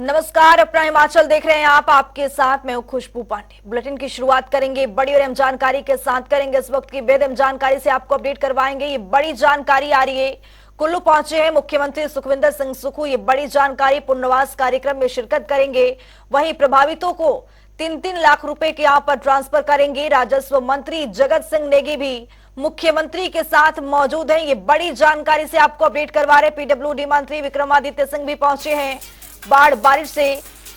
नमस्कार, अपना हिमाचल देख रहे हैं आप। आपके साथ मैं हूं खुशबू पांडे। बुलेटिन की शुरुआत करेंगे बड़ी और अहम जानकारी के साथ करेंगे। इस वक्त की बेहद अहम जानकारी से आपको अपडेट करवाएंगे। ये बड़ी जानकारी आ रही है, कुल्लू पहुंचे हैं मुख्यमंत्री सुखविंदर सिंह सुक्खू। ये बड़ी जानकारी, पुनर्वास कार्यक्रम में शिरकत करेंगे। वहीं प्रभावितों को 3-3 लाख रुपए के यहां पर ट्रांसफर करेंगे। राजस्व मंत्री जगत सिंह नेगी भी मुख्यमंत्री के साथ मौजूद हैं। ये बड़ी जानकारी से आपको अपडेट करवा रहे। पीडब्ल्यूडी मंत्री विक्रमादित्य सिंह भी पहुंचे हैं। बाढ़ बारिश से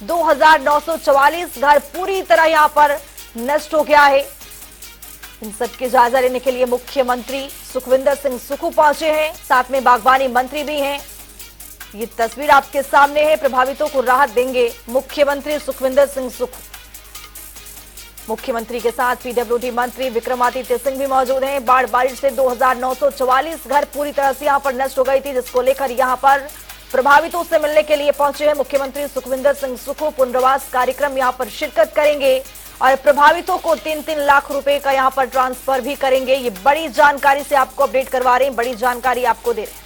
2944 घर पूरी तरह यहां पर नष्ट हो गया है। इन सबके जायजा लेने के लिए मुख्यमंत्री सुखविंदर सिंह सुक्खू पहुंचे हैं, साथ में बागवानी मंत्री भी हैं। ये तस्वीर आपके सामने है। प्रभावितों को राहत देंगे मुख्यमंत्री सुखविंदर सिंह सुक्खू। मुख्यमंत्री के साथ पीडब्ल्यूडी मंत्री विक्रमादित्य सिंह भी मौजूद हैं। बाढ़ बारिश से 2944 घर पूरी तरह से यहां पर नष्ट हो गई थी, जिसको लेकर यहां पर प्रभावितों से मिलने के लिए पहुंचे हैं मुख्यमंत्री सुखविंदर सिंह सुक्खू। पुनर्वास कार्यक्रम यहां पर शिरकत करेंगे और प्रभावितों को 3-3 लाख रुपए का यहां पर ट्रांसफर भी करेंगे। ये बड़ी जानकारी से आपको अपडेट करवा रहे हैं, बड़ी जानकारी आपको दे रहे हैं।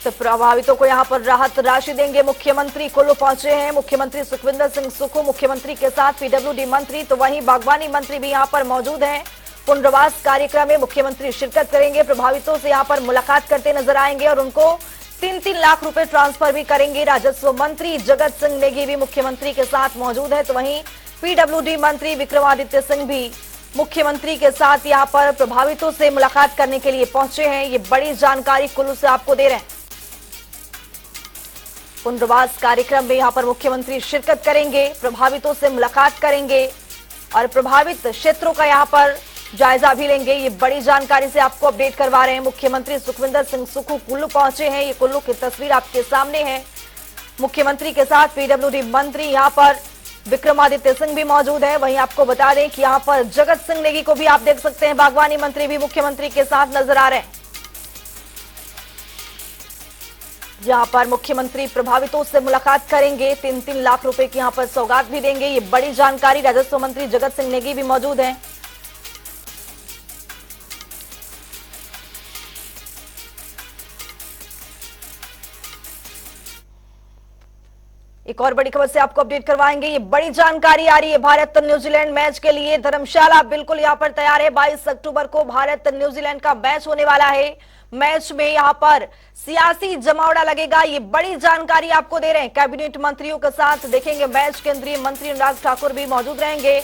तो प्रभावितों को यहां पर राहत राशि देंगे मुख्यमंत्री। कुल्लू पहुंचे हैं मुख्यमंत्री सुखविंदर सिंह सुक्खू। मुख्यमंत्री के साथ पीडब्ल्यूडी मंत्री, तो वहीं बागवानी मंत्री भी यहां पर मौजूद हैं। पुनर्वास कार्यक्रम में मुख्यमंत्री शिरकत करेंगे। प्रभावितों से यहां पर मुलाकात करते नजर आएंगे और उनको 3-3 लाख रुपए ट्रांसफर भी करेंगे। राजस्व मंत्री जगत सिंह नेगी भी मुख्यमंत्री के साथ मौजूद है, तो वहीं पीडब्ल्यूडी मंत्री विक्रमादित्य सिंह भी मुख्यमंत्री के साथ यहां पर प्रभावितों से मुलाकात करने के लिए पहुंचे हैं। ये बड़ी जानकारी कुल्लू से आपको दे रहे हैं। पुनर्वास कार्यक्रम में यहां पर मुख्यमंत्री शिरकत करेंगे, प्रभावितों से मुलाकात करेंगे और प्रभावित क्षेत्रों का यहां पर जायजा भी लेंगे। ये बड़ी जानकारी से आपको अपडेट करवा रहे हैं। मुख्यमंत्री सुखविंदर सिंह सुक्खू कुल्लू पहुंचे हैं। ये कुल्लू की तस्वीर आपके सामने है। मुख्यमंत्री के साथ पीडब्ल्यूडी मंत्री यहां पर विक्रमादित्य सिंह भी मौजूद है। वहीं आपको बता दें कि यहां पर जगत सिंह नेगी को भी आप देख सकते हैं। बागवानी मंत्री भी मुख्यमंत्री के साथ नजर आ रहे हैं। जहां पर मुख्यमंत्री प्रभावितों से मुलाकात करेंगे, 3-3 लाख रुपए की यहां पर सौगात भी देंगे। ये बड़ी जानकारी। राजस्व मंत्री जगत सिंह नेगी भी मौजूद हैं। एक और बड़ी खबर से आपको अपडेट करवाएंगे। ये बड़ी जानकारी आ रही है भारत न्यूजीलैंड मैच के लिए। धर्मशाला बिल्कुल यहां पर तैयार है। 22 अक्टूबर को भारत न्यूजीलैंड का मैच होने वाला है। मैच में यहां पर सियासी जमावड़ा लगेगा। ये बड़ी जानकारी आपको दे रहे हैं। कैबिनेट मंत्रियों के साथ देखेंगे मैच। केंद्रीय मंत्री अनुराग ठाकुर भी मौजूद रहेंगे।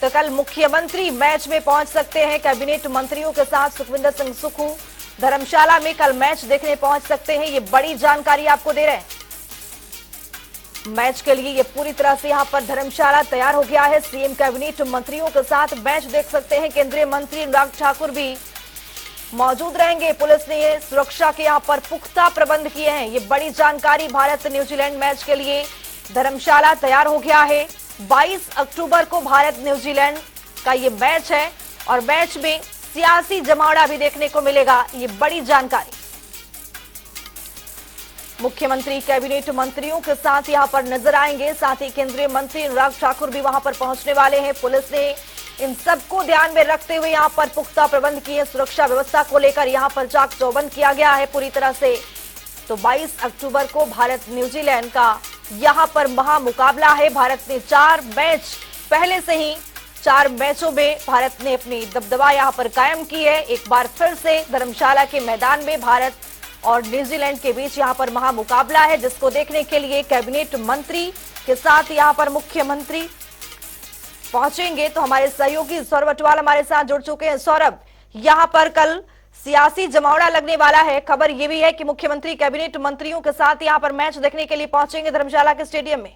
तो कल मुख्यमंत्री मैच में पहुंच सकते हैं। कैबिनेट मंत्रियों के साथ सुखविंदर सिंह सुक्खू धर्मशाला में कल मैच देखने पहुंच सकते हैं। ये बड़ी जानकारी आपको दे रहे हैं। मैच के लिए ये पूरी तरह से यहां पर धर्मशाला तैयार हो गया है। सीएम कैबिनेट मंत्रियों के साथ मैच देख सकते हैं। केंद्रीय मंत्री अनुराग ठाकुर भी मौजूद रहेंगे। पुलिस ने ये सुरक्षा के यहां पर पुख्ता प्रबंध किए हैं। ये बड़ी जानकारी। भारत न्यूजीलैंड मैच के लिए धर्मशाला तैयार हो गया है। 22 अक्टूबर को भारत न्यूजीलैंड का ये मैच है और मैच में सियासी जमावड़ा भी देखने को मिलेगा। ये बड़ी जानकारी। मुख्यमंत्री कैबिनेट मंत्रियों के साथ यहां पर नजर आएंगे। साथ ही केंद्रीय मंत्री अनुराग ठाकुर भी वहां पर पहुंचने वाले हैं। पुलिस ने इन सबको ध्यान में रखते हुए यहां पर पुख्ता प्रबंध किए। सुरक्षा व्यवस्था को लेकर यहां पर चाक चौबंद किया गया है पूरी तरह से। तो 22 अक्टूबर को भारत न्यूजीलैंड का यहां पर महामुकाबला है। भारत ने 4 मैच पहले से ही 4 मैचों में भारत ने अपनी दबदबा यहां पर कायम की है। एक बार फिर से धर्मशाला के मैदान में भारत और न्यूजीलैंड के बीच यहां पर महामुकाबला है, जिसको देखने के लिए कैबिनेट मंत्री के साथ यहां पर मुख्यमंत्री पहुंचेंगे। तो हमारे सहयोगी सौरभ अटवाल हमारे साथ जुड़ चुके हैं। सौरभ, यहां पर कल सियासी जमावड़ा लगने वाला है। खबर यह भी है कि मुख्यमंत्री कैबिनेट मंत्रियों के साथ यहां पर मैच देखने के लिए पहुंचेंगे धर्मशाला के स्टेडियम में।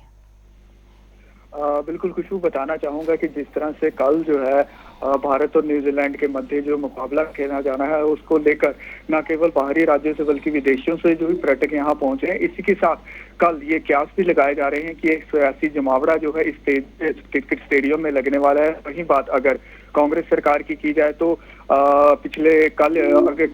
बिल्कुल खुशबू, बताना चाहूंगा कि जिस तरह से कल जो है भारत और न्यूजीलैंड के मध्य जो मुकाबला खेला जाना है, उसको लेकर न केवल बाहरी राज्यों से बल्कि विदेशों से जो भी पर्यटक यहाँ पहुंचे हैं, इसी के साथ कल ये क्यास भी लगाए जा रहे हैं कि एक सियासी जमावड़ा जो है इस क्रिकेट स्टेडियम में लगने वाला है। वही बात अगर कांग्रेस सरकार की जाए तो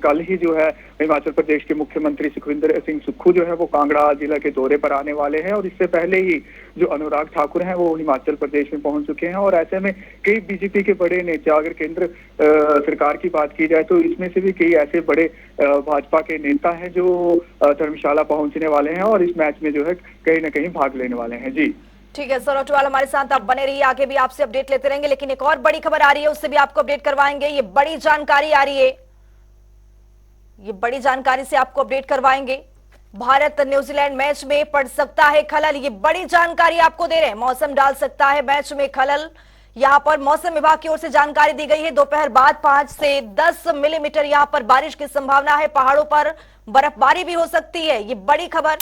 कल ही जो है हिमाचल प्रदेश के मुख्यमंत्री सुखविंदर सिंह सुक्खू जो है वो कांगड़ा जिला के दौरे पर आने वाले हैं, और इससे पहले ही जो अनुराग ठाकुर हैं वो हिमाचल प्रदेश में पहुंच चुके हैं। और ऐसे में कई बीजेपी के बड़े नेता, अगर केंद्र सरकार की बात की जाए तो इसमें से भी कई ऐसे बड़े भाजपा के नेता हैं जो धर्मशाला पहुंचने वाले हैं और इस मैच में जो है कहीं ना कहीं भाग लेने वाले हैं। जी ठीक है सौरभ चौहान, हमारे साथ आप बने रहिए, आगे भी आपसे अपडेट लेते रहेंगे। लेकिन एक और बड़ी खबर आ रही है, उससे भी आपको अपडेट करवाएंगे। ये बड़ी जानकारी आ रही है, ये बड़ी जानकारी से आपको अपडेट करवाएंगे। भारत न्यूजीलैंड मैच में पड़ सकता है खलल, ये बड़ी जानकारी आपको दे रहे हैं। मौसम डाल सकता है मैच में खलल, यहां पर मौसम विभाग की ओर से जानकारी दी गई है। दोपहर बाद 5 से 10 मिलीमीटर यहां पर बारिश की संभावना है। पहाड़ों पर बर्फबारी भी हो सकती है। ये बड़ी खबर,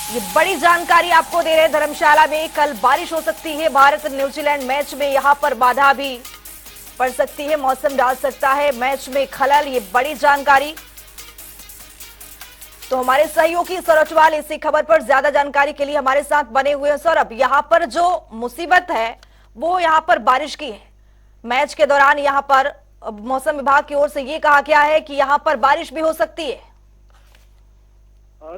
ये बड़ी जानकारी आपको दे रहे हैं। धर्मशाला में कल बारिश हो सकती है। भारत न्यूजीलैंड मैच में यहां पर बाधा भी पड़ सकती है। मौसम डाल सकता है मैच में खलल, ये बड़ी जानकारी। तो हमारे सहयोगी सौरभ चौहान इसी खबर पर ज्यादा जानकारी के लिए हमारे साथ बने हुए हैं। सौरभ, यहां पर जो मुसीबत है वो यहां पर बारिश की है। मैच के दौरान यहां पर मौसम विभाग की ओर से ये कहा गया है कि यहां पर बारिश भी हो सकती है।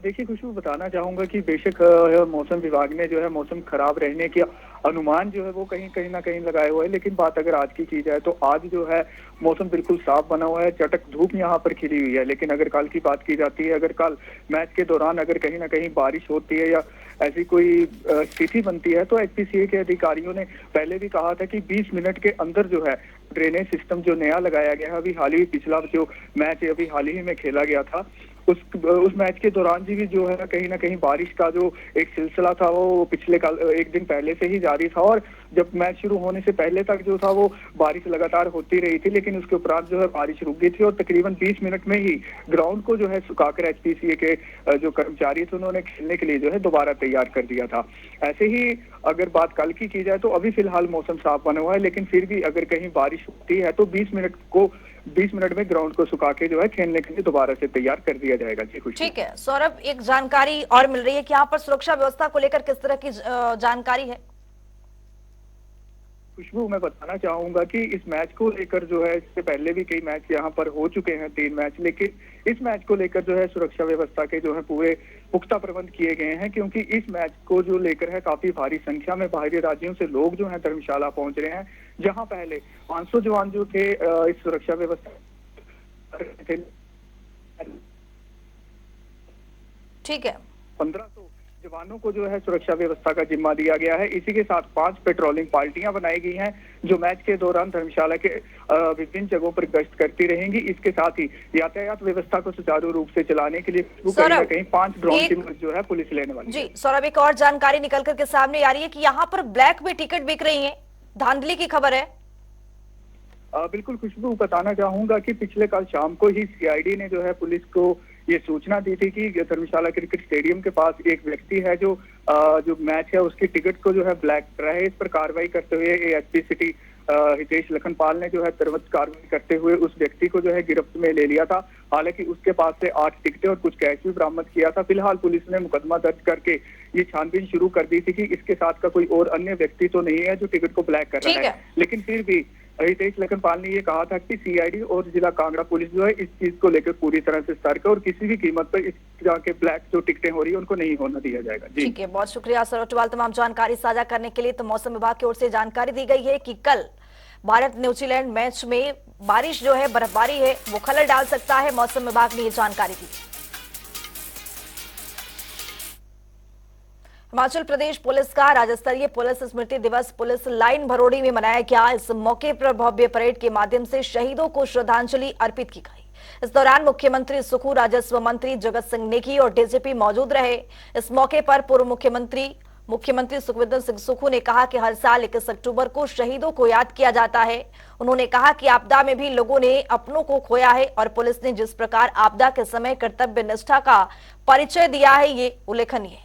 देखिए खुशबू, बताना चाहूंगा कि बेशक मौसम विभाग ने जो है मौसम खराब रहने के अनुमान जो है वो कहीं ना कहीं लगाए हुए है, लेकिन बात अगर आज की जाए तो आज जो है मौसम बिल्कुल साफ बना हुआ है, चटक धूप यहाँ पर खिली हुई है। लेकिन अगर कल की बात की जाती है, अगर कल मैच के दौरान अगर कहीं ना कहीं बारिश होती है या ऐसी कोई स्थिति बनती है तो एचपीसीए के अधिकारियों ने पहले भी कहा था कि 20 मिनट के अंदर जो है ड्रेनेज सिस्टम जो नया लगाया गया है, अभी हाल ही पिछला जो मैच अभी हाल ही में खेला गया था उस मैच के दौरान भी जो है कहीं ना कहीं बारिश का जो एक सिलसिला था वो पिछले एक दिन पहले से ही जारी था, और जब मैच शुरू होने से पहले तक जो था वो बारिश लगातार होती रही थी। लेकिन उसके उपरांत जो है बारिश रुक गई थी और तकरीबन 20 मिनट में ही ग्राउंड को जो है सुखाकर एचपीसीए के जो कर्मचारी थे उन्होंने खेलने के लिए जो है दोबारा तैयार कर दिया था। ऐसे ही अगर बात कल की जाए तो अभी फिलहाल मौसम साफ बना हुआ है, लेकिन फिर भी अगर कहीं बारिश होती है तो 20 मिनट में ग्राउंड को सुखा के जो है खेलने के लिए दोबारा से तैयार कर दिया जाएगा। जी खुशी। ठीक है सौरभ, एक जानकारी और मिल रही है कि यहाँ पर सुरक्षा व्यवस्था को लेकर किस तरह की जानकारी है? खुशबू, मैं बताना चाहूंगा कि इस मैच को लेकर जो है इससे पहले भी कई मैच यहाँ पर हो चुके हैं, 3 मैच, लेकिन इस मैच को लेकर जो है सुरक्षा व्यवस्था के जो है पूरे पुख्ता प्रबंध किए गए हैं, क्योंकि इस मैच को जो लेकर है काफी भारी संख्या में बाहरी राज्यों से लोग जो है धर्मशाला पहुंच रहे हैं, जहां पहले 500 जवान जो थे इस सुरक्षा व्यवस्था। ठीक है, 1500 जवानों को जो है सुरक्षा व्यवस्था का जिम्मा दिया गया है। इसी के साथ 5 पेट्रोलिंग पार्टियां बनाई गई हैं जो मैच के दौरान धर्मशाला के विभिन्न जगहों पर गश्त करती रहेंगी। इसके साथ ही यातायात व्यवस्था को सुचारू रूप से चलाने के लिए कहीं ना कहीं 5 ड्रोन की मदद जो है पुलिस लेने वाली है। जी सौरभ, एक और जानकारी निकल करके सामने आ रही है कि यहाँ पर ब्लैक में टिकट बिक रही है, धांधली की खबर है। बिल्कुल खुशबू, बताना चाहूंगा कि पिछले कल शाम को ही सीआईडी ने जो है पुलिस को ये सूचना दी थी कि धर्मशाला क्रिकेट स्टेडियम के पास एक व्यक्ति है जो मैच है उसकी टिकट को जो है ब्लैक कर रहा है। इस पर कार्रवाई करते हुए एएसपी सिटी हितेश लखनपाल ने जो है तुरंत कार्रवाई करते हुए उस व्यक्ति को जो है गिरफ्त में ले लिया था। हालांकि उसके पास से 8 टिकटें और कुछ कैश भी बरामद किया था। फिलहाल पुलिस ने मुकदमा दर्ज करके ये छानबीन शुरू कर दी थी कि इसके साथ का कोई और अन्य व्यक्ति तो नहीं है जो टिकट को ब्लैक कर रहा है। लेकिन फिर भी हितेश लखनपाल ने ये कहा था कि सीआईडी और जिला कांगड़ा पुलिस जो है इस चीज को लेकर पूरी तरह से सतर्क है और किसी भी कीमत पर इस तरह के ब्लैक जो टिकटें हो रही है उनको नहीं होना दिया जाएगा। जी ठीक है, बहुत शुक्रिया सौरभ चौहान तमाम जानकारी साझा करने के लिए। तो मौसम विभाग की ओर से जानकारी दी गई है कि कल भारत न्यूजीलैंड मैच में बारिश जो है, बर्फबारी है, वो खलल डाल सकता है। मौसम विभाग ने ये जानकारी दी। हिमाचल प्रदेश पुलिस का राज्य स्तरीय पुलिस स्मृति दिवस पुलिस लाइन भरोड़ी में मनाया गया। इस मौके पर भव्य परेड के माध्यम से शहीदों को श्रद्धांजलि अर्पित की गई। इस दौरान मुख्यमंत्री सुक्खू, राजस्व मंत्री जगत सिंह नेगी और डीजीपी मौजूद रहे। इस मौके पर पूर्व मुख्यमंत्री सुखविंदर सिंह सुक्खू ने कहा कि हर साल 21 अक्टूबर को शहीदों को याद किया जाता है। उन्होंने कहा कि आपदा में भी लोगों ने अपनों को खोया है और पुलिस ने जिस प्रकार आपदा के समय कर्तव्य निष्ठा का परिचय दिया है, ये उल्लेखनीय है।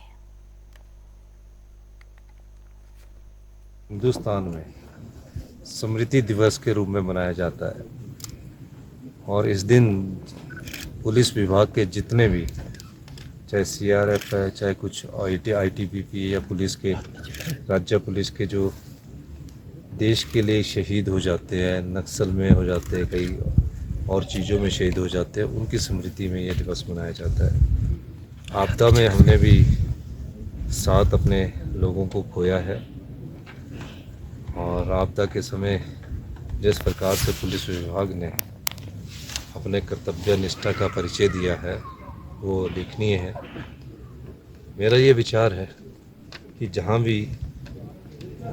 हिंदुस्तान में स्मृति दिवस के रूप में मनाया जाता है और इस दिन पुलिस विभाग के जितने भी चाहे सीआरएफ है, चाहे कुछ आईटीबीपी या पुलिस के, राज्य पुलिस के जो देश के लिए शहीद हो जाते हैं, नक्सल में हो जाते हैं, कई और चीज़ों में शहीद हो जाते हैं, उनकी स्मृति में यह दिवस मनाया जाता है। आपदा में हमने भी 7 अपने लोगों को खोया है और आपदा के समय जिस प्रकार से पुलिस विभाग ने अपने कर्तव्य निष्ठा का परिचय दिया है वो उल्लेखनीय है। मेरा ये विचार है कि जहाँ भी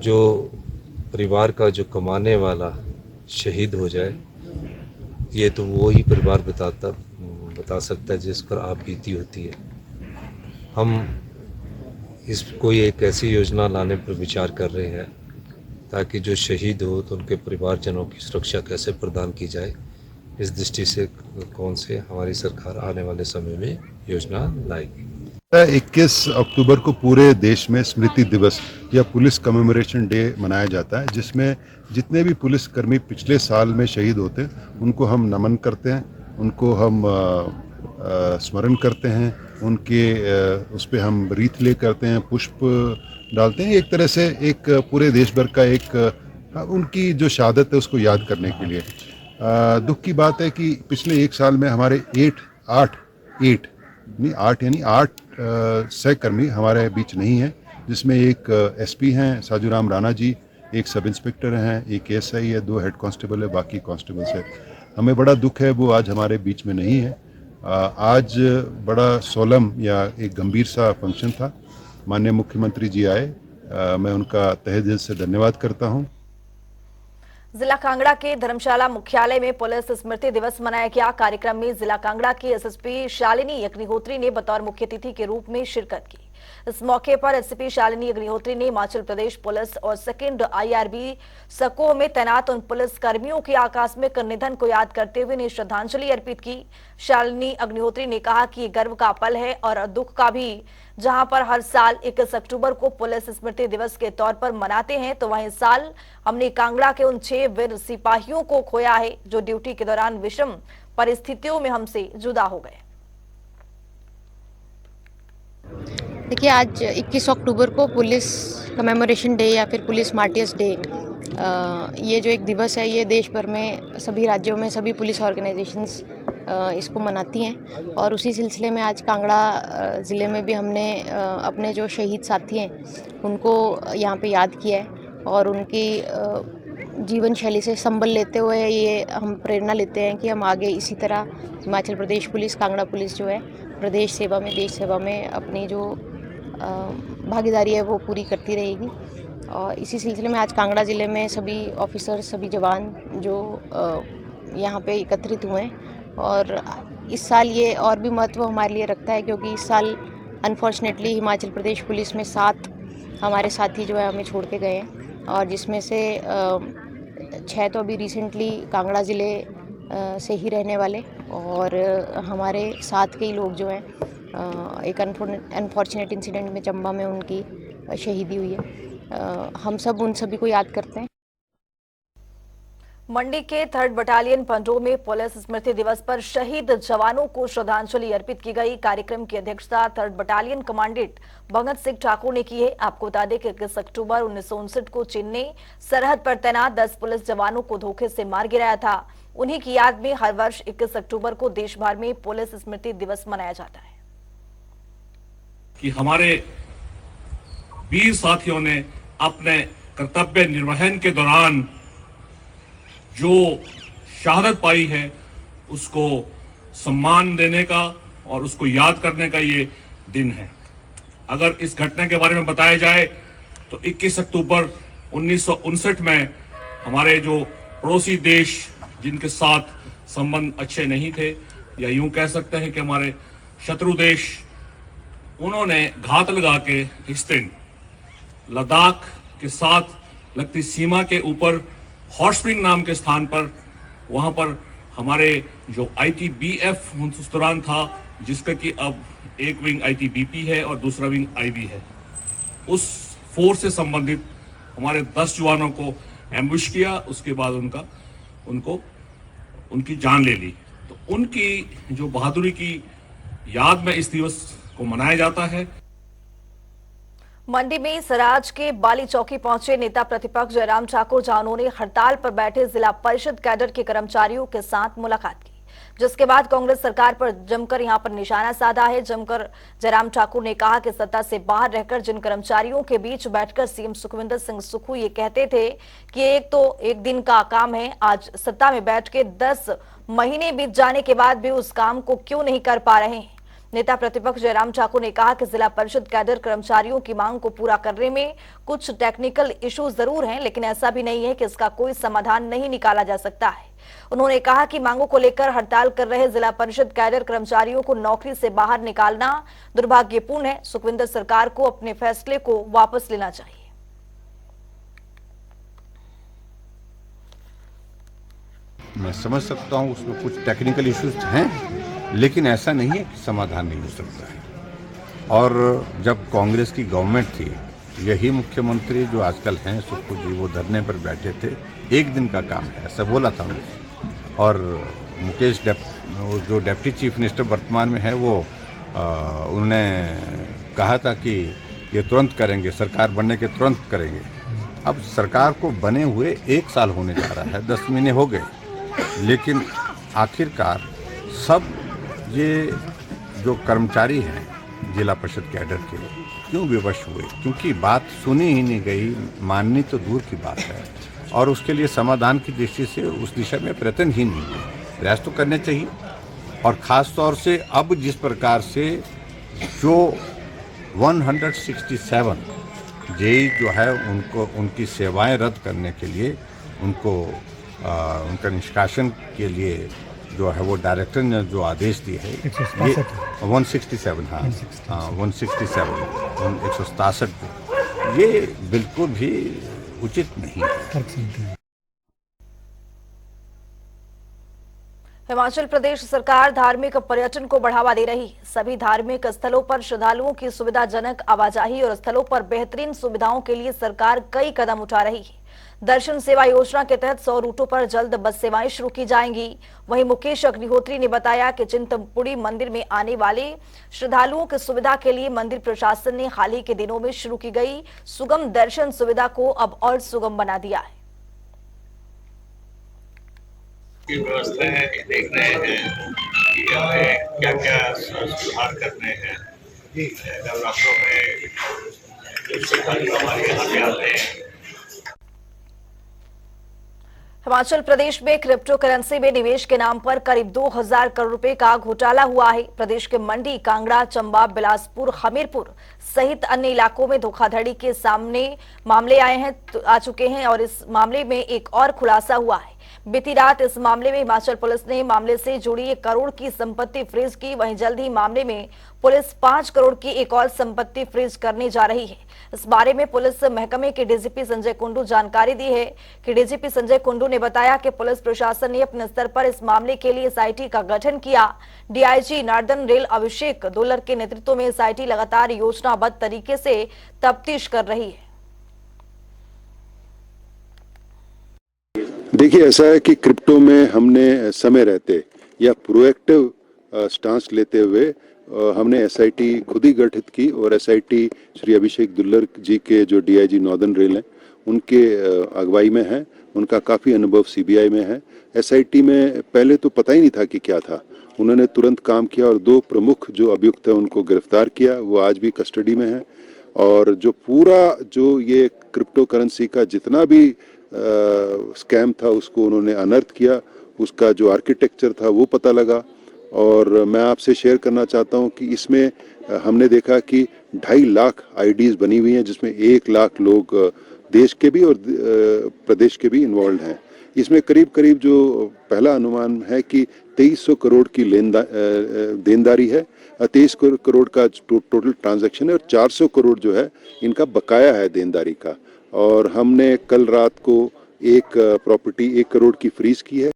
जो परिवार का जो कमाने वाला शहीद हो जाए, ये तो वो ही परिवार बता सकता है जिस पर आप बीती होती है। हम इस कोई एक ऐसी योजना लाने पर विचार कर रहे हैं ताकि जो शहीद हो तो उनके परिवारजनों की सुरक्षा कैसे प्रदान की जाए। इस दृष्टि से कौन से हमारी सरकार आने वाले समय में योजना लाएगी। 21 अक्टूबर को पूरे देश में स्मृति दिवस या पुलिस कमेमोरेशन डे मनाया जाता है, जिसमें जितने भी पुलिसकर्मी पिछले साल में शहीद होते हैं उनको हम नमन करते हैं, उनको हम स्मरण करते हैं, उनके उस पर हम रीत ले करते हैं, पुष्प डालते हैं। एक तरह से एक पूरे देश भर का एक उनकी जो शहादत है उसको याद करने के लिए। दुख की बात है कि पिछले एक साल में हमारे 8 सहकर्मी हमारे बीच नहीं है, जिसमें एक एसपी हैं साजूराम राणा जी, एक सब इंस्पेक्टर हैं, एक एएसआई है, 2 हेड कांस्टेबल है, बाकी कांस्टेबल्स है। हमें बड़ा दुख है वो आज हमारे बीच में नहीं है। आज बड़ा सोलम या एक गंभीर सा फंक्शन था। माननीय मुख्यमंत्री जी आए, मैं उनका तहे दिल से धन्यवाद करता हूं। जिला कांगड़ा के धर्मशाला मुख्यालय में पुलिस स्मृति दिवस मनाया गया। कार्यक्रम में जिला कांगड़ा की एसएसपी शालिनी अग्निहोत्री ने बतौर मुख्य अतिथि के रूप में शिरकत की। इस मौके पर एसपी शालिनी अग्निहोत्री ने हिमाचल प्रदेश पुलिस और 2nd IRB सकोह में तैनात उन पुलिस कर्मियों के आकस्मिक निधन को याद करते हुए उन्हें श्रद्धांजलि अर्पित की। शालिनी अग्निहोत्री ने कहा कि ये गर्व का पल है और दुख का भी। जहां पर हर साल 21 अक्टूबर को पुलिस स्मृति दिवस के तौर पर मनाते हैं, तो वहीं साल हमने कांगड़ा के उन 6 वीर सिपाहियों को खोया है जो ड्यूटी के दौरान विषम परिस्थितियों में हमसे जुदा हो गए। देखिए, आज 21 अक्टूबर को पुलिस कमेमोरेशन डे या फिर पुलिस मार्टियर्स डे, ये जो एक दिवस है ये देश भर में सभी राज्यों में सभी पुलिस ऑर्गेनाइजेशंस इसको मनाती हैं और उसी सिलसिले में आज कांगड़ा ज़िले में भी हमने अपने जो शहीद साथी हैं उनको यहाँ पे याद किया है और उनकी जीवन शैली से संबल लेते हुए ये हम प्रेरणा लेते हैं कि हम आगे इसी तरह हिमाचल प्रदेश पुलिस, कांगड़ा पुलिस जो है प्रदेश सेवा में, देश सेवा में अपनी जो भागीदारी है वो पूरी करती रहेगी। और इसी सिलसिले में आज कांगड़ा ज़िले में सभी ऑफिसर, सभी जवान जो यहाँ पे एकत्रित हुए हैं और इस साल ये और भी महत्व हमारे लिए रखता है क्योंकि इस साल अनफॉर्चुनेटली हिमाचल प्रदेश पुलिस में 7 हमारे साथी जो है हमें छोड़ के गए हैं और जिसमें से 6 तो अभी रिसेंटली कांगड़ा ज़िले से ही रहने वाले और हमारे 7 के ही लोग जो हैं एक अनफॉर्चुनेट इंसिडेंट में चंबा में उनकी शहीदी हुई है। हम सब उन सभी को याद करते हैं। मंडी के 3rd बटालियन पंडो में पुलिस स्मृति दिवस पर शहीद जवानों को श्रद्धांजलि अर्पित की गई। कार्यक्रम की अध्यक्षता 3rd battalion commandant Bhagat Singh Thakur ने की है। आपको बता दें कि 21 अक्टूबर 1959 को चीन ने सरहद पर तैनात 10 पुलिस जवानों को धोखे से मार गिराया था। उन्हीं की याद में हर वर्ष 21 अक्टूबर को देश भर में पुलिस स्मृति दिवस मनाया जाता है। कि हमारे वीर साथियों ने अपने कर्तव्य निर्वहन के दौरान जो शहादत पाई है उसको सम्मान देने का और उसको याद करने का ये दिन है। अगर इस घटना के बारे में बताया जाए तो 21 अक्टूबर 1959 में हमारे जो पड़ोसी देश जिनके साथ संबंध अच्छे नहीं थे या यूं कह सकते हैं कि हमारे शत्रु देश, उन्होंने घात लगा के हिस्सेन लद्दाख के साथ लगती सीमा के ऊपर हॉट स्प्रिंग नाम के स्थान पर, वहां पर हमारे जो ITBF उस दौरान था, जिसका कि अब एक विंग ITBP है और दूसरा विंग IB है, उस फोर्स से संबंधित हमारे 10 जवानों को एम्बुश किया। उसके बाद उनकी जान ले ली। तो उनकी जो बहादुरी की याद में इस दिवस को मनाया जाता है। मंडी में सराज के बाली चौकी पहुंचे नेता प्रतिपक्ष जयराम ठाकुर, जहां उन्होंने हड़ताल पर बैठे जिला परिषद कैडर के कर्मचारियों के साथ मुलाकात की, जिसके बाद कांग्रेस सरकार पर जमकर यहां पर निशाना साधा है। जमकर जयराम ठाकुर ने कहा कि सत्ता से बाहर रहकर जिन कर्मचारियों के बीच बैठकर सीएम सुखविंदर सिंह सुक्खू ये कहते थे कि एक दिन का काम है, आज सत्ता में बैठ के 10 महीने बीत जाने के बाद भी उस काम को क्यों नहीं कर पा रहे हैं। नेता प्रतिपक्ष जयराम ठाकुर ने कहा कि जिला परिषद कैडर कर्मचारियों की मांग को पूरा करने में कुछ टेक्निकल इश्यू जरूर हैं, लेकिन ऐसा भी नहीं है कि इसका कोई समाधान नहीं निकाला जा सकता है। उन्होंने कहा कि मांगों को लेकर हड़ताल कर रहे जिला परिषद कैडर कर्मचारियों को नौकरी से बाहर निकालना दुर्भाग्यपूर्ण है। सुखविंदर सरकार को अपने फैसले को वापस लेना चाहिए। मैं समझ सकता हूँ उसमें कुछ टेक्निकल इश्यूज हैं, लेकिन ऐसा नहीं है कि समाधान नहीं हो सकता है। और जब कांग्रेस की गवर्नमेंट थी, यही मुख्यमंत्री जो आजकल हैं सुक्खू जी, वो धरने पर बैठे थे, एक दिन का काम है ऐसा बोला था उन्होंने। और मुकेश जो डिप्टी चीफ मिनिस्टर वर्तमान में है, वो उन्होंने कहा था कि ये तुरंत करेंगे, सरकार बनने के तुरंत करेंगे। अब सरकार को बने हुए 1 साल होने जा रहा है, 10 महीने हो गए, लेकिन आखिरकार सब ये जो कर्मचारी हैं जिला परिषद कैडर के क्यों विवश हुए? क्योंकि बात सुनी ही नहीं गई, माननी तो दूर की बात है, और उसके लिए समाधान की दृष्टि से उस दिशा में प्रयत्न ही नहीं हुए। प्रयास तो करने चाहिए, और ख़ास तौर से अब जिस प्रकार से जो 167 जेई जो है उनको उनकी सेवाएं रद्द करने के लिए उनका निष्कासन के लिए जो है वो डायरेक्टर ने जो आदेश दिए है, ये 167 हाँ 167 ये बिल्कुल भी उचित नहीं है। हिमाचल प्रदेश सरकार धार्मिक पर्यटन को बढ़ावा दे रही है। सभी धार्मिक स्थलों पर श्रद्धालुओं की सुविधाजनक आवाजाही और स्थलों पर बेहतरीन सुविधाओं के लिए सरकार कई कदम उठा रही है। दर्शन सेवा योजना के तहत 100 रूटों पर जल्द बस सेवाएं शुरू की जाएंगी। वहीं मुकेश अग्निहोत्री ने बताया कि चिंतपूर्णी मंदिर में आने वाले श्रद्धालुओं की सुविधा के लिए मंदिर प्रशासन ने हाल ही के दिनों में शुरू की गई सुगम दर्शन सुविधा को अब और सुगम बना दिया है। व्यवस्थाएं देख रहे हैं कि हमें क्या क्या सुधार करने हैं। नवरात्रों में हमारे यहाँ पे आते हैं। हिमाचल प्रदेश में क्रिप्टो करेंसी में निवेश के नाम पर करीब 2000 करोड़ रुपए का घोटाला हुआ है। प्रदेश के मंडी, कांगड़ा, चंबा, बिलासपुर, हमीरपुर सहित अन्य इलाकों में धोखाधड़ी के सामने मामले आ चुके हैं और इस मामले में एक और खुलासा हुआ है। बीती रात इस मामले में हिमाचल पुलिस ने मामले से जुड़ी 1 करोड़ की संपत्ति फ्रीज की। वहीं जल्द ही मामले में पुलिस 5 करोड़ की एक और संपत्ति फ्रीज करने जा रही है। इस बारे में पुलिस महकमे के डीजीपी संजय कुंडू जानकारी दी है कि डीजीपी संजय कुंडू ने बताया कि पुलिस प्रशासन ने अपने स्तर पर इस मामले के लिए एसआईटी का गठन किया। डीआईजी नॉर्दर्न रेल अभिषेक दुल्लर के नेतृत्व में एसआईटी लगातार योजनाबद्ध तरीके से तफ्तीश कर रही है। देखिए, ऐसा है कि क्रिप्टो में हमने समय रहते या प्रोएक्टिव स्टांस लेते हुए हमने एसआईटी खुद ही गठित की, और एसआईटी श्री अभिषेक दुल्लर जी के जो डीआईजी नॉर्दर्न रेल हैं उनके अगुवाई में है। उनका काफ़ी अनुभव सीबीआई में है। एसआईटी में पहले तो पता ही नहीं था कि क्या था, उन्होंने तुरंत काम किया और 2 प्रमुख जो अभियुक्त हैं उनको गिरफ्तार किया। वो आज भी कस्टडी में है। और जो पूरा जो ये क्रिप्टो करेंसी का जितना भी स्कैम था उसको उन्होंने अनर्थ किया, उसका जो आर्किटेक्चर था वो पता लगा। और मैं आपसे शेयर करना चाहता हूं कि इसमें हमने देखा कि 2.5 लाख आईडीज बनी हुई हैं, जिसमें 1 लाख लोग देश के भी और प्रदेश के भी इन्वॉल्व हैं। इसमें करीब करीब जो पहला अनुमान है कि 2300 करोड़ की देनदारी है, 23 करोड़ का टोटल ट्रांजैक्शन है, और 400 करोड़ जो है इनका बकाया है देनदारी का। और हमने कल रात को एक प्रॉपर्टी 1 करोड़ की फ्रीज की है।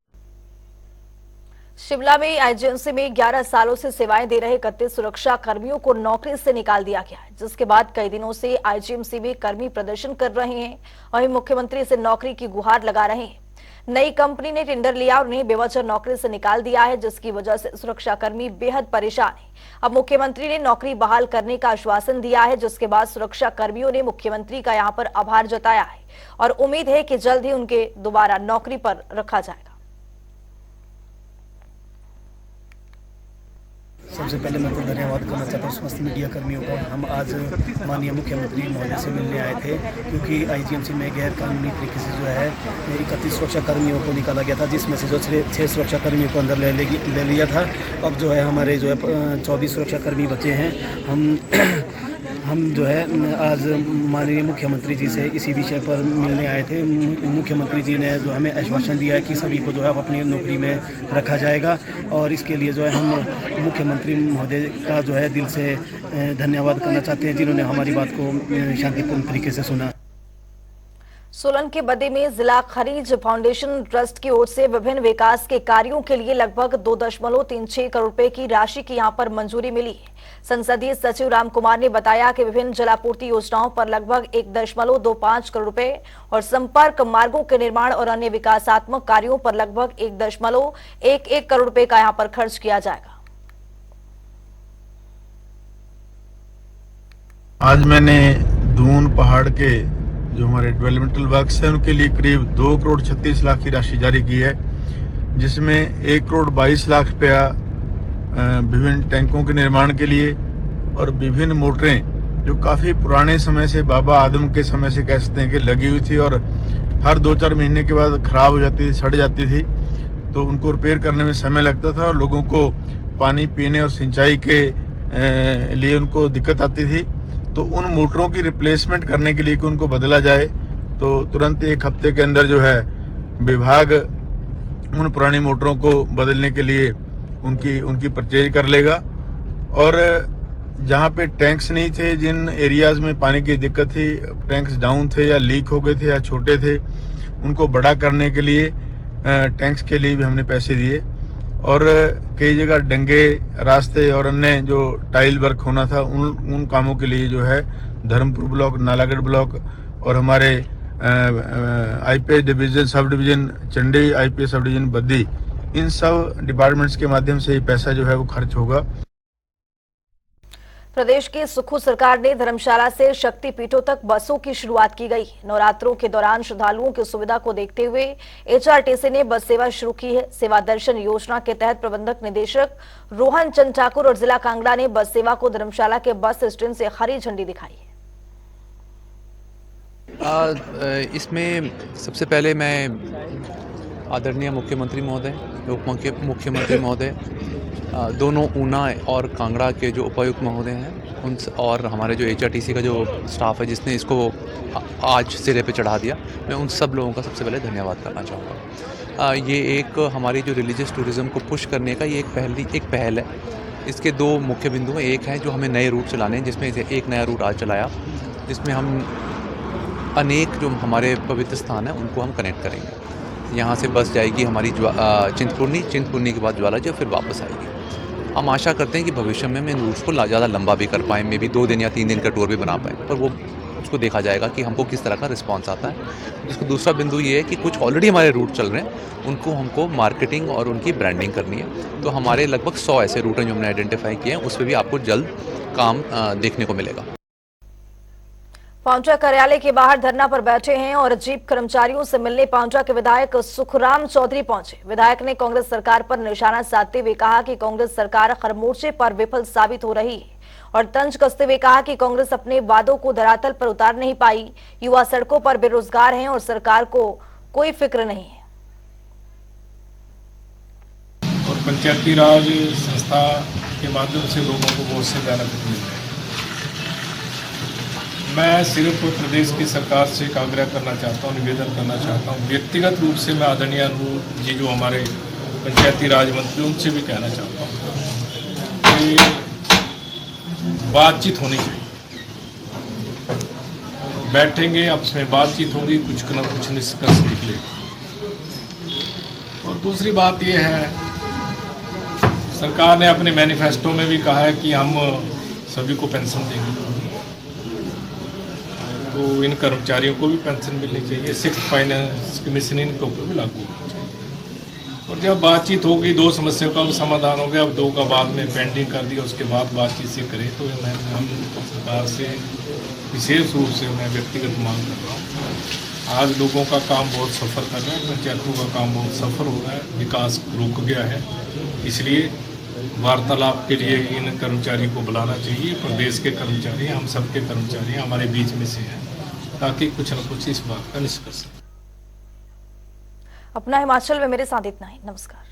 शिमला में आईजीएमसी में 11 सालों से सेवाएं दे रहे 31 सुरक्षा कर्मियों को नौकरी से निकाल दिया गया है, जिसके बाद कई दिनों से आईजीएमसी में कर्मी प्रदर्शन कर रहे हैं। वहीं मुख्यमंत्री से नौकरी की गुहार लगा रहे हैं। नई कंपनी ने टेंडर लिया और उन्हें बेवजह नौकरी से निकाल दिया है, जिसकी वजह से सुरक्षाकर्मी बेहद परेशान है। अब मुख्यमंत्री ने नौकरी बहाल करने का आश्वासन दिया है, जिसके बाद सुरक्षा कर्मियों ने मुख्यमंत्री का यहां पर आभार जताया है और उम्मीद है कि जल्द ही उनके दोबारा नौकरी पर रखा जाएगा। सबसे पहले मैं तो धन्यवाद करना चाहता हूँ समस्त मीडिया कर्मियों का। हम आज माननीय मुख्यमंत्री महोदय से मिलने आए थे, क्योंकि आईजीएमसी में गैर कानूनी तरीके से जो है 31 सुरक्षा कर्मियों को निकाला गया था, जिसमें से जो 6 सुरक्षा कर्मियों को अंदर ले लिया था। अब जो है हमारे जो है 24 सुरक्षा कर्मी बचे हैं। हम जो है आज माननीय मुख्यमंत्री जी से इसी विषय पर मिलने आए थे। मुख्यमंत्री जी ने जो हमें आश्वासन दिया है कि सभी को जो है अपनी नौकरी में रखा जाएगा, और इसके लिए जो है हम मुख्यमंत्री महोदय का जो है दिल से धन्यवाद करना चाहते हैं, जिन्होंने हमारी बात को शांतिपूर्ण तरीके से सुना। सोलन के बद्दी में जिला खनिज फाउंडेशन ट्रस्ट की ओर से विभिन्न विकास के कार्यों के लिए लगभग 2.36 करोड़ रुपए की राशि की यहां पर मंजूरी मिली है। संसदीय सचिव राम कुमार ने बताया कि विभिन्न जलापूर्ति योजनाओं पर लगभग 1.25 करोड़ रुपए और संपर्क मार्गों के निर्माण और अन्य विकासात्मक कार्यों पर लगभग 1.11 करोड़ रुपए का यहां पर खर्च किया जाएगा। आज मैंने दून पहाड़ के जो हमारे डेवलपमेंटल वर्क्स हैं उनके लिए करीब 2 करोड़ 36 लाख की राशि जारी की है, जिसमें 1 करोड़ 22 लाख रुपया विभिन्न टैंकों के निर्माण के लिए और विभिन्न मोटरें जो काफ़ी पुराने समय से बाबा आदम के समय से कह सकते हैं कि लगी हुई थी और हर 2-4 महीने के बाद ख़राब हो जाती थी, सड़ जाती थी, तो उनको रिपेयर करने में समय लगता था और लोगों को पानी पीने और सिंचाई के लिए उनको दिक्कत आती थी। तो उन मोटरों की रिप्लेसमेंट करने के लिए कि उनको बदला जाए, तो तुरंत 1 हफ्ते के अंदर जो है विभाग उन पुरानी मोटरों को बदलने के लिए उनकी परचेज कर लेगा। और जहाँ पे टैंक्स नहीं थे, जिन एरियाज में पानी की दिक्कत थी, टैंक्स डाउन थे या लीक हो गए थे या छोटे थे, उनको बड़ा करने के लिए टैंक्स के लिए भी हमने पैसे दिए। और कई जगह डंगे रास्ते और अन्य जो टाइल वर्क होना था उन कामों के लिए जो है धर्मपुर ब्लॉक, नालागढ़ ब्लॉक और हमारे IPS division, sub division Chandi, IPS sub division Baddi, इन सब डिपार्टमेंट्स के माध्यम से ये पैसा जो है वो खर्च होगा। प्रदेश की सुखू सरकार ने धर्मशाला से शक्ति पीठों तक बसों की शुरुआत की गई। नवरात्रों के दौरान श्रद्धालुओं की सुविधा को देखते हुए एचआरटीसी ने बस सेवा शुरू की है। सेवा दर्शन योजना के तहत प्रबंधक निदेशक रोहन चंद ठाकुर और जिला कांगड़ा ने बस सेवा को धर्मशाला के बस स्टैंड से हरी झंडी दिखाई है। इसमें सबसे पहले मैं आदरणीय मुख्यमंत्री महोदय, उप मुख्यमंत्री महोदय, दोनों ऊना और कांगड़ा के जो उपायुक्त महोदय हैं उन और हमारे जो एचआरटीसी का जो स्टाफ है जिसने इसको आज सिरे पे चढ़ा दिया, मैं उन सब लोगों का सबसे पहले धन्यवाद करना चाहूँगा। ये एक हमारी जो रिलीजियस टूरिज़्म को पुश करने का ये एक पहल है। इसके 2 मुख्य बिंदु हैं। एक है जो हमें नए रूट चलाने हैं, जिसमें से एक नया रूट आज चलाया, जिसमें हम अनेक जो हमारे पवित्र स्थान हैं उनको हम कनेक्ट करेंगे। यहाँ से बस जाएगी हमारी चिंतपूर्णी के बाद ज्वालाजी, फिर वापस आएगी। हम आशा करते हैं कि भविष्य में इन रूट्स को ज़्यादा लंबा भी कर पाएँ, मे भी 2 दिन या 3 दिन का टूर भी बना पाएँ, पर वो उसको देखा जाएगा कि हमको किस तरह का रिस्पांस आता है। इसका दूसरा बिंदु ये है कि कुछ ऑलरेडी हमारे रूट चल रहे हैं, उनको हमको मार्केटिंग और उनकी ब्रांडिंग करनी है। तो हमारे लगभग 100 ऐसे रूट हैं जो हमने आइडेंटिफाई किए हैं, उस पर भी आपको जल्द काम देखने को मिलेगा। पांवटा कार्यालय के बाहर धरना पर बैठे हैं और जीप कर्मचारियों से मिलने पांवटा के विधायक सुखराम चौधरी पहुंचे। विधायक ने कांग्रेस सरकार पर निशाना साधते हुए कहा कि कांग्रेस सरकार हर मोर्चे पर विफल साबित हो रही है और तंज कसते हुए कहा कि कांग्रेस अपने वादों को धरातल पर उतार नहीं पाई। युवा सड़कों पर बेरोजगार हैं और सरकार को कोई फिक्र नहीं है। और पंचायती राज संस्था के माध्यम से लोगों को बहुत से बेनिफिट मिल रहे हैं। मैं सिर्फ प्रदेश की सरकार से एक आग्रह करना चाहता हूँ, निवेदन करना चाहता हूँ। व्यक्तिगत रूप से मैं आदरणीय अनुभव जी जो हमारे पंचायती राज मंत्री, उनसे भी कहना चाहता हूँ कि बातचीत होनी चाहिए। बैठेंगे, आपस में बातचीत होगी, कुछ न कुछ निष्कर्ष निकलेगा। और दूसरी बात यह है, सरकार ने अपने मैनिफेस्टो में भी कहा है कि हम सभी को पेंशन देंगे। तो तो इन कर्मचारियों को भी पेंशन मिलनी चाहिए। 6th फाइनेंस कमीशन इनके ऊपर भी लागू होना चाहिए। और जब बातचीत होगी, 2 समस्याओं का समाधान हो गया, अब 2 का बाद में पेंडिंग कर दिया, उसके बाद बातचीत से करें, तो हम सरकार से विशेष रूप से मैं व्यक्तिगत मांग कर रहा हूँ। आज लोगों का काम बहुत सफ़र कर रहा है, पंचायतों का काम बहुत सफ़र हो रहा है, विकास रुक गया है। इसलिए वार्तालाप के लिए इन कर्मचारियों को बुलाना चाहिए। प्रदेश के कर्मचारी, हम सबके कर्मचारी हमारे बीच में से हैं, ताकि कुछ न कुछ इस बात का निष्कर्ष। अपना हिमाचल में मेरे साथ इतना ही। नमस्कार।